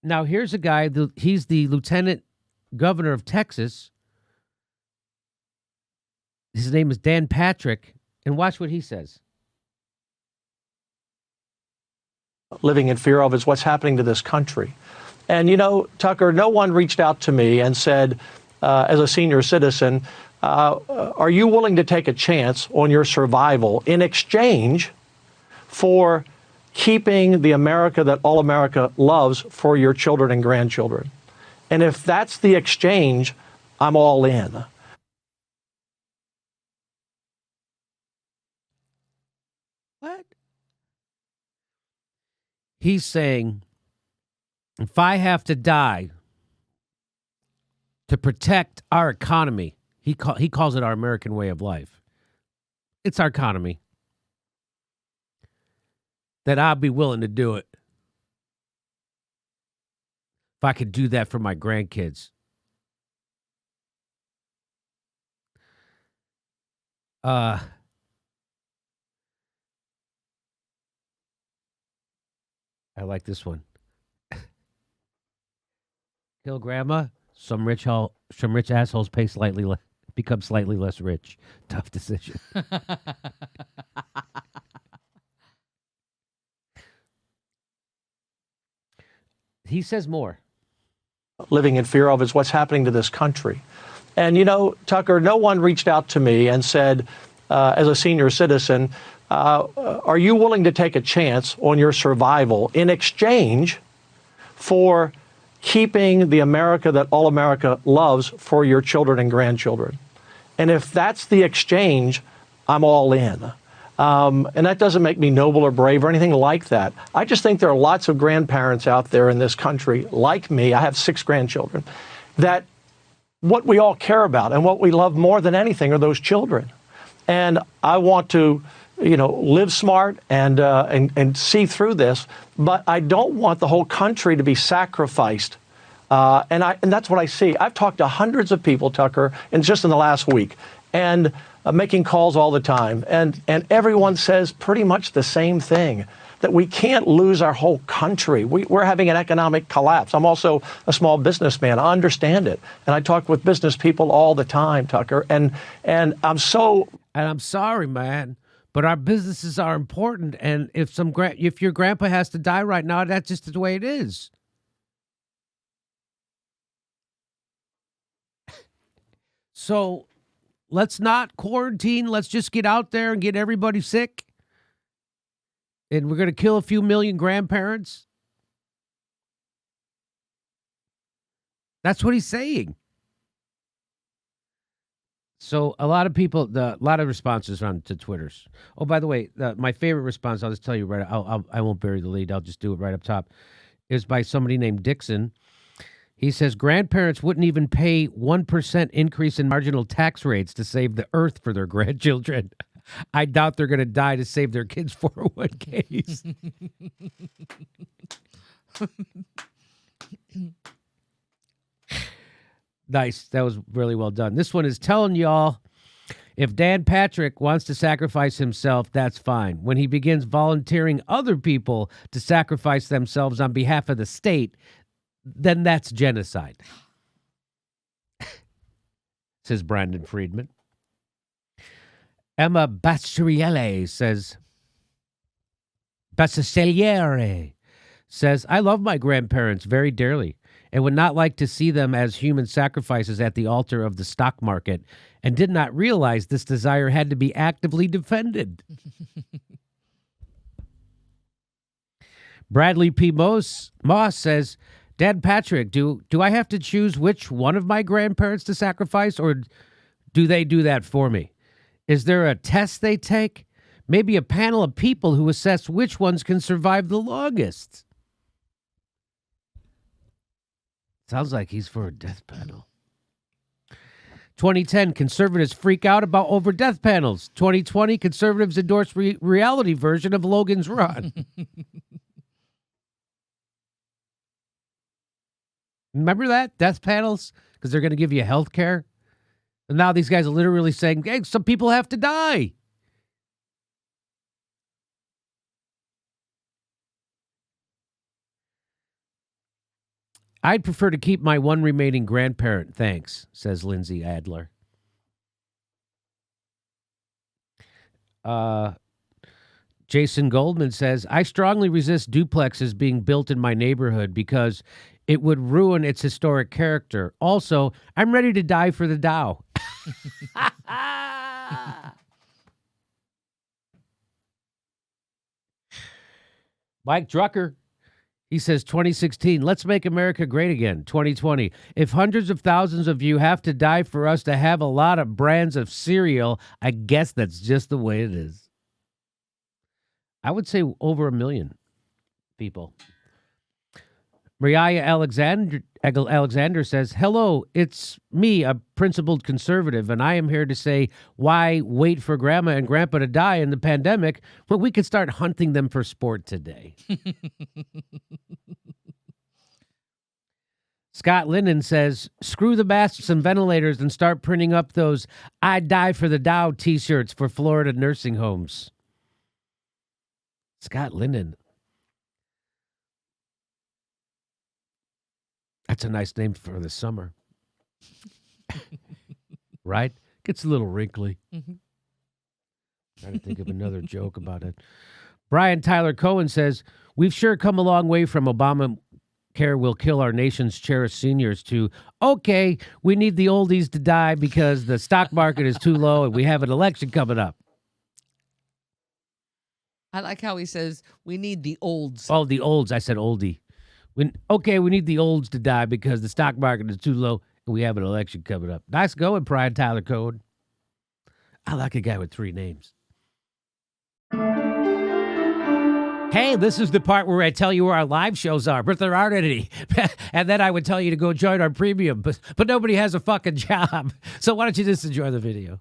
Now, here's a guy, he's the lieutenant governor of Texas. His name is Dan Patrick, and watch what he says. Living in fear of is what's happening to this country. And, you know, Tucker, no one reached out to me and said, as a senior citizen, are you willing to take a chance on your survival in exchange for keeping the America that all America loves for your children and grandchildren? And if that's the exchange, I'm all in. What? He's saying, if I have to die to protect our economy, he calls it our American way of life. It's our economy. That I'll be willing to do it. If I could do that for my grandkids. I like this one. Kill grandma. Some rich assholes become slightly less rich. Tough decision. He says more. Living in fear of is what's happening to this country. And, you know, Tucker, no one reached out to me and said, as a senior citizen, are you willing to take a chance on your survival in exchange for keeping the America that all America loves for your children and grandchildren? And if that's the exchange, I'm all in. And that doesn't make me noble or brave or anything like that. I just think there are lots of grandparents out there in this country, like me, I have 6 grandchildren, that what we all care about and what we love more than anything are those children. And I want to, you know, live smart and see through this, but I don't want the whole country to be sacrificed. And that's what I see. I've talked to hundreds of people, Tucker, just in the last week, and making calls all the time. And everyone says pretty much the same thing, that we can't lose our whole country. We're having an economic collapse. I'm also a small businessman. I understand it. And I talk with business people all the time, Tucker. And I'm so... And I'm sorry, man, but our businesses are important. And if your grandpa has to die right now, that's just the way it is. So let's not quarantine. Let's just get out there and get everybody sick. And we're going to kill a few million grandparents. That's what he's saying. So a lot of people, a lot of responses on to Twitters. Oh, by the way, my favorite response, I'll just tell you right, I won't bury the lead. I'll just do it right up top, is by somebody named Dixon. He says, grandparents wouldn't even pay 1% increase in marginal tax rates to save the earth for their grandchildren. I doubt they're going to die to save their kids' 401ks. Nice. That was really well done. This one is telling y'all, if Dan Patrick wants to sacrifice himself, that's fine. When he begins volunteering other people to sacrifice themselves on behalf of the state, then that's genocide. Says Brandon Friedman. Emma Bastriere says, I love my grandparents very dearly and would not like to see them as human sacrifices at the altar of the stock market, and did not realize this desire had to be actively defended. Bradley P. Moss says, Dad Patrick, do I have to choose which one of my grandparents to sacrifice, or do they do that for me? Is there a test they take? Maybe a panel of people who assess which ones can survive the longest. Sounds like he's for a death panel. 2010, conservatives freak out about over death panels. 2020, conservatives endorse reality version of Logan's Run. Remember that? Death panels? Because they're going to give you health care. And now these guys are literally saying, hey, some people have to die. I'd prefer to keep my one remaining grandparent, thanks, says Lindsay Adler. Jason Goldman says, I strongly resist duplexes being built in my neighborhood because it would ruin its historic character. Also, I'm ready to die for the Dow. Mike Drucker, he says 2016, let's make America great again. 2020, if hundreds of thousands of you have to die for us to have a lot of brands of cereal, I guess that's just the way it is. I would say over 1 million people. Mariah Alexander says, hello, it's me, a principled conservative, and I am here to say, why wait for grandma and grandpa to die in the pandemic when we could start hunting them for sport today? Scott Linden says, screw the masks and ventilators and start printing up those "I die for the Dow" t-shirts for Florida nursing homes. Scott Linden. That's a nice name for the summer. Right? Gets a little wrinkly. Mm-hmm. Trying to think of another joke about it. Brian Tyler Cohen says, we've sure come a long way from Obamacare will kill our nation's cherished seniors to, okay, we need the oldies to die because the stock market is too low and we have an election coming up. I like how he says, we need the olds. Oh, the olds. I said oldie. We need the olds to die because the stock market is too low and we have an election coming up. Nice going, Brian Tyler Cohen. I like a guy with 3 names. Hey, this is the part where I tell you where our live shows are, but there aren't any. And then I would tell you to go join our premium, but nobody has a fucking job. So why don't you just enjoy the video?